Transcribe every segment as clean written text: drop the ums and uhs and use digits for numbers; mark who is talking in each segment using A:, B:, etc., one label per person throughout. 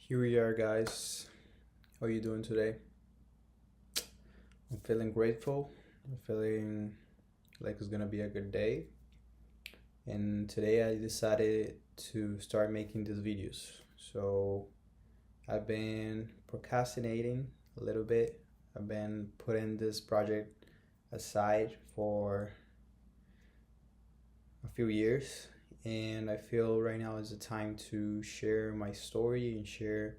A: Here we are, guys. How are you doing today? I'm feeling grateful. I'm feeling like it's gonna be a good day. And today I decided to start making these videos. So I've been procrastinating a little bit. I've been putting this project aside for a few years, and I feel right now is the time to share my story and share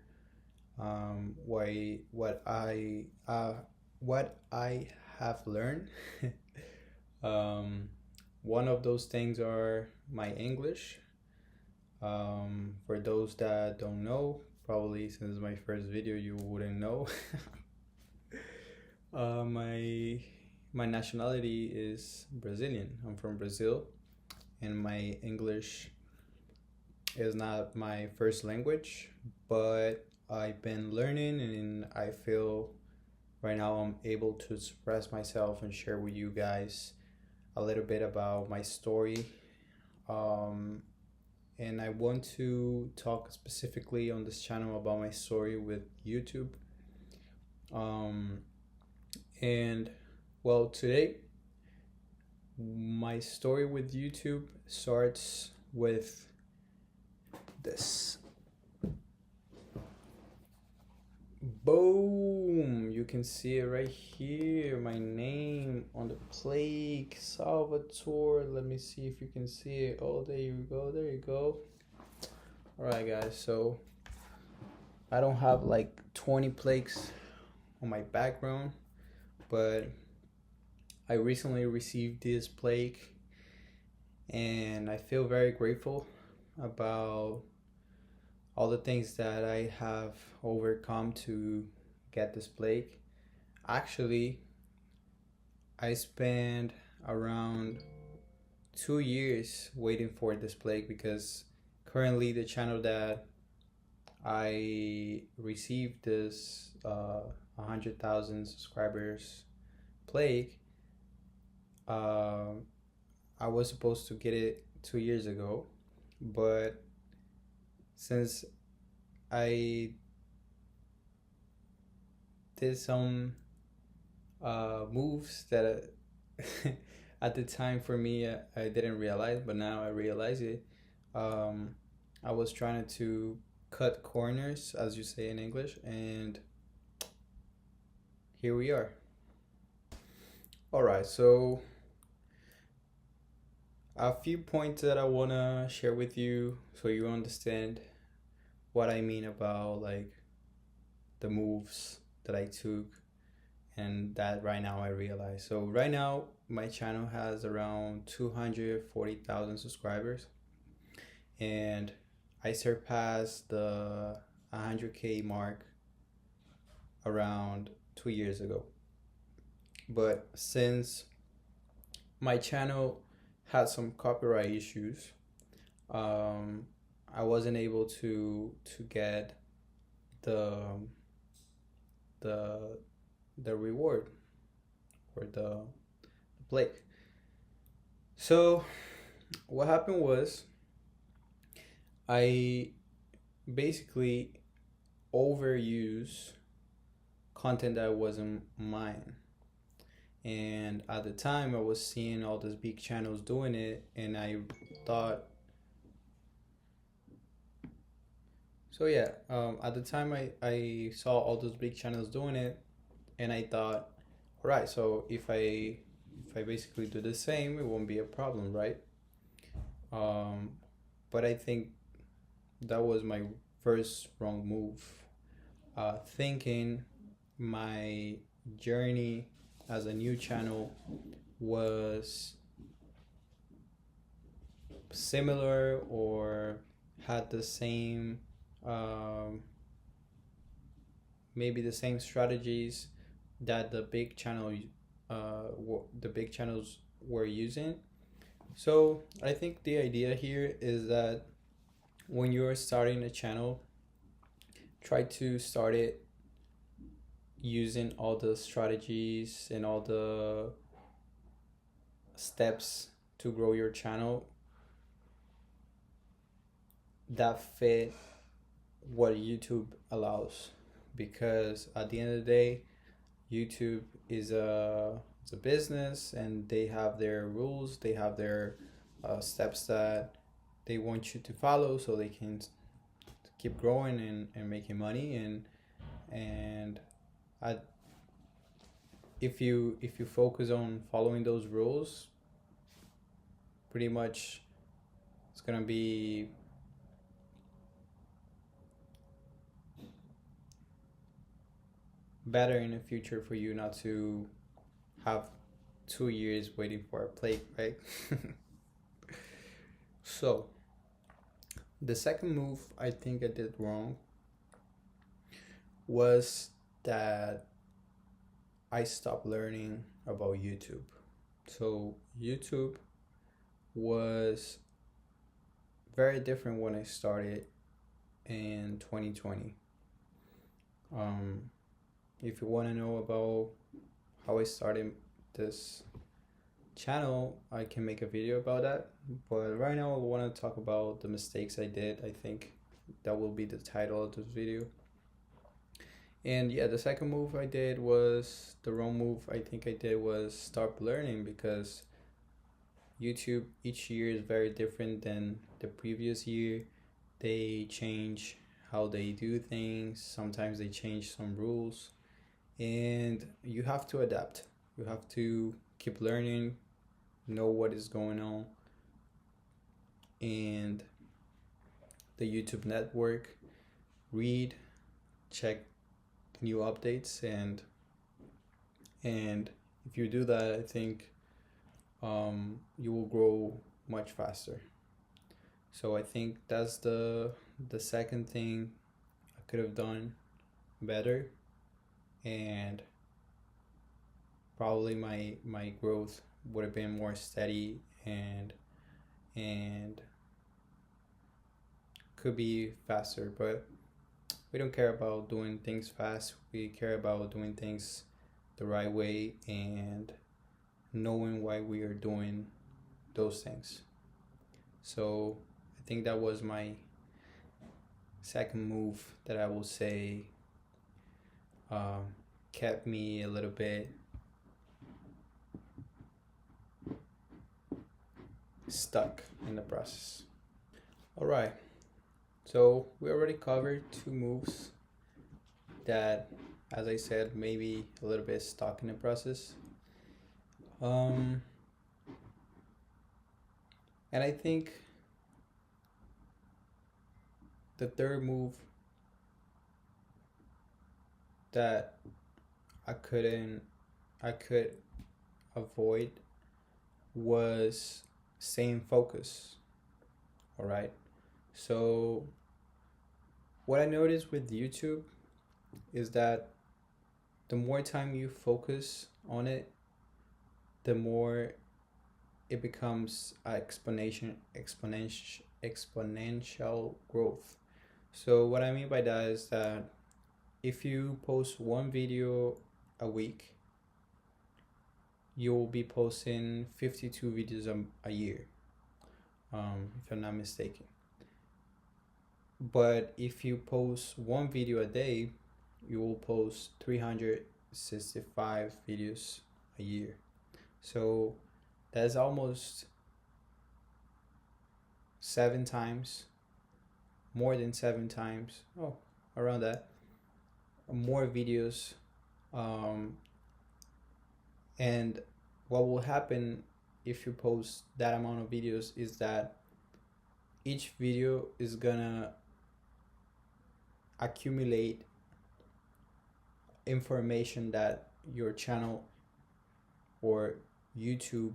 A: why what I have learned. um, One of those things are my English. For those that don't know, probably since it's my first video, you wouldn't know. My nationality is Brazilian. I'm from Brazil, and my English is not my first language, but I've been learning, and I feel right now I'm able to express myself and share with you guys a little bit about my story. Um, and I want to talk specifically on this channel about my story with YouTube. Um, and well, today my story with YouTube starts with this. Boom! You can see it right here. My name on the plaque, Salvatore. Let me see if you can see it. Oh, there you go. There you go. All right, guys. So I don't have like 20 plaques on my background, but I recently received this plaque, and I feel very grateful about all the things that I have overcome to get this plaque. Actually, I spent around 2 years waiting for this plaque because currently the channel that I received this 100,000 subscribers plaque, uh, I was supposed to get it 2 years ago, but since I did some moves that at the time for me I didn't realize, but now I realize it. Um, I was trying to cut corners, as you say in English, and here we are. All right, so a few points that I wanna share with you so you understand what I mean about like the moves that I took and that right now I realize. So right now my channel has around 240,000 subscribers, and I surpassed the 100K mark around 2 years ago. But since my channel had some copyright issues, um, I wasn't able to get the the the reward or the plaque. So what happened was I basically overuse content that wasn't mine. And at the time, I was seeing all these big channels doing it, and I thought, so yeah, at the time, I saw all those big channels doing it, and I thought, all right, so if I basically do the same, it won't be a problem, right? Um, but I think that was my first wrong move. Thinking my journey as a new channel was similar or had the same, um, maybe the same strategies that the big channels were using. So I think the idea here is that when you're starting a channel, try to start it using all the strategies and all the steps to grow your channel that fit what YouTube allows, because at the end of the day, YouTube is it's a business, and they have their rules, they have their steps that they want you to follow so they can keep growing and making money. And I, if you focus on following those rules, pretty much it's gonna be better in the future for you not to have 2 years waiting for a plate, right? So the second move I think I did wrong was that I stopped learning about YouTube. So YouTube was very different when I started in 2020. If you want to know about how I started this channel, I can make a video about that. But right now, I want to talk about the mistakes I did. I think that will be the title of this video. And yeah, the second move I did was the wrong move. I think I did was stop learning, because YouTube each year is very different than the previous year. They change how they do things. Sometimes they change some rules, and you have to adapt. You have to keep learning, know what is going on, and the YouTube network, read, check new updates, and if you do that, I think you will grow much faster. So I think that's the second thing I could have done better, and probably my growth would have been more steady, and could be faster. But we don't care about doing things fast. We care about doing things the right way and knowing why we are doing those things. So I think that was my second move that I will say kept me a little bit stuck in the process. All right, so we already covered two moves that, as I said, maybe a little bit stuck in the process. And I think the third move that I could avoid was staying focused. All right. So what I noticed with YouTube is that the more time you focus on it, the more it becomes exponential growth. So what I mean by that is that if you post one video a week, you will be posting 52 videos a year, if I'm not mistaken. But if you post one video a day, you will post 365 videos a year. So that's almost 7 times, more than 7 times, around that, more videos. And what will happen if you post that amount of videos is that each video is gonna accumulate information that your channel or YouTube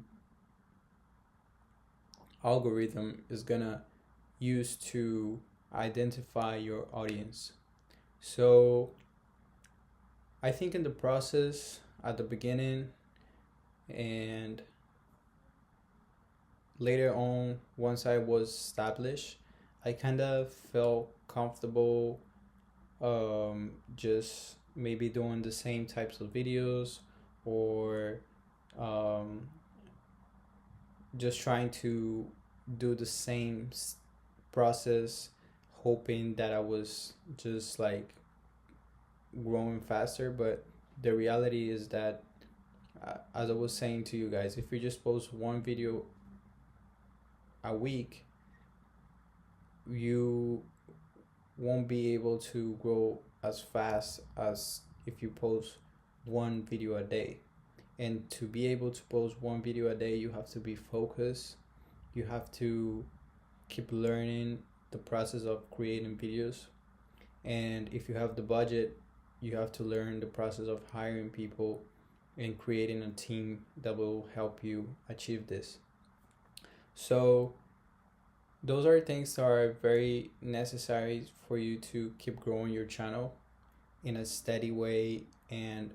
A: algorithm is gonna use to identify your audience. So I think in the process, at the beginning and later on, once I was established, I kind of felt comfortable just maybe doing the same types of videos, or just trying to do the same process, hoping that I was just like growing faster, but the reality is that, as I was saying to you guys, if you just post one video a week, you won't be able to grow as fast as if you post one video a day. And to be able to post one video a day, you have to be focused. You have to keep learning the process of creating videos. And if you have the budget, you have to learn the process of hiring people and creating a team that will help you achieve this. So those are things that are very necessary for you to keep growing your channel in a steady way, and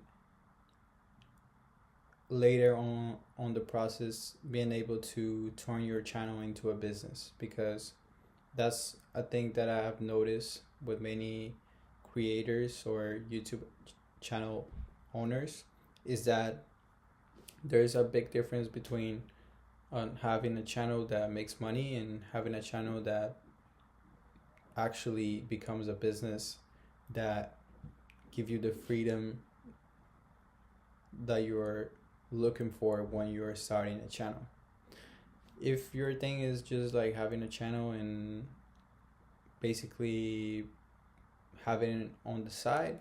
A: later on the process being able to turn your channel into a business, because that's a thing that I have noticed with many creators or YouTube channel owners, is that there's a big difference between having a channel that makes money and having a channel that actually becomes a business that give you the freedom that you're looking for when you're starting a channel. If your thing is just like having a channel and basically having it on the side,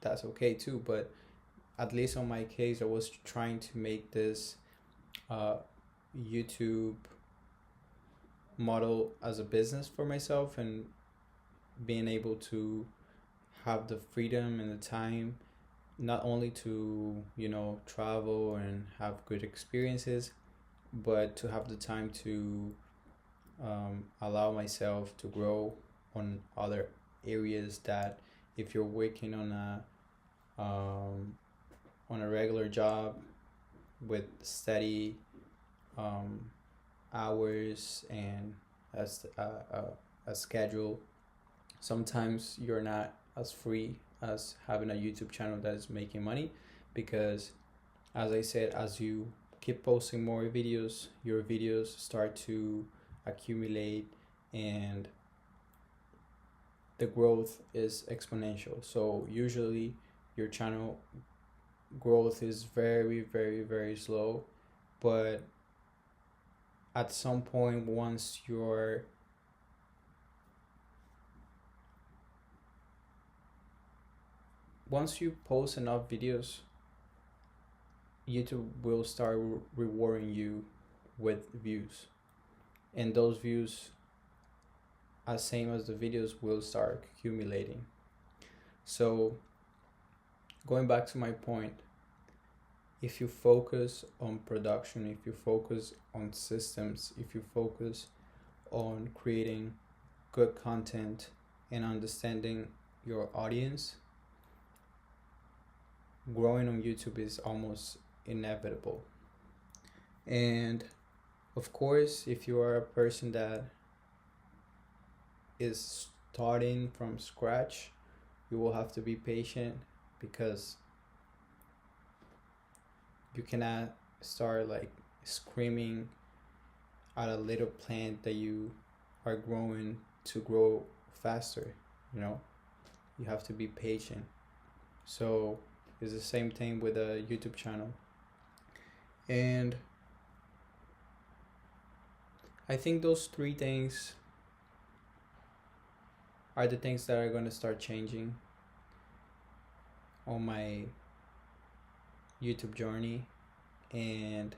A: that's okay too. But at least on my case, I was trying to make this YouTube model as a business for myself, and being able to have the freedom and the time not only to, you know, travel and have good experiences, but to have the time to allow myself to grow on other areas that if you're working on a regular job with steady hours and a schedule, sometimes you're not as free as having a YouTube channel that is making money, because as I said, as you keep posting more videos, your videos start to accumulate and the growth is exponential. So usually your channel growth is very, very, very slow, but at some point, once you post enough videos, YouTube will start rewarding you with views, and those views, as same as the videos, will start accumulating. So going back to my point, if you focus on production, if you focus on systems, if you focus on creating good content and understanding your audience, growing on YouTube is almost inevitable. And of course, if you are a person that is starting from scratch, you will have to be patient, because you cannot start like screaming at a little plant that you are growing to grow faster. You know, you have to be patient. So it's the same thing with a YouTube channel. And I think those three things are the things that are going to start changing on my YouTube journey. And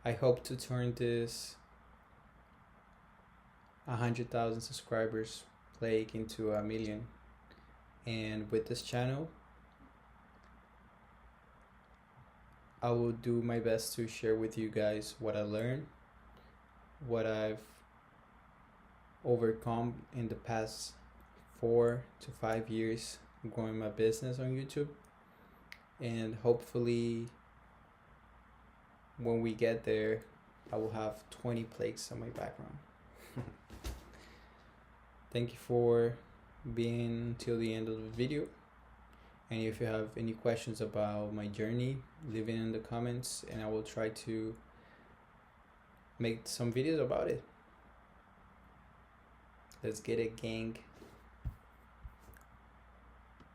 A: I hope to turn this 100,000 subscribers plague into 1,000,000. And with this channel, I will do my best to share with you guys what I learned, what I've overcome in the past 4 to 5 years growing my business on YouTube. And hopefully when we get there, I will have 20 plaques on my background. Thank you for being till the end of the video. And if you have any questions about my journey, leave it in the comments and I will try to make some videos about it. Let's get it, gang.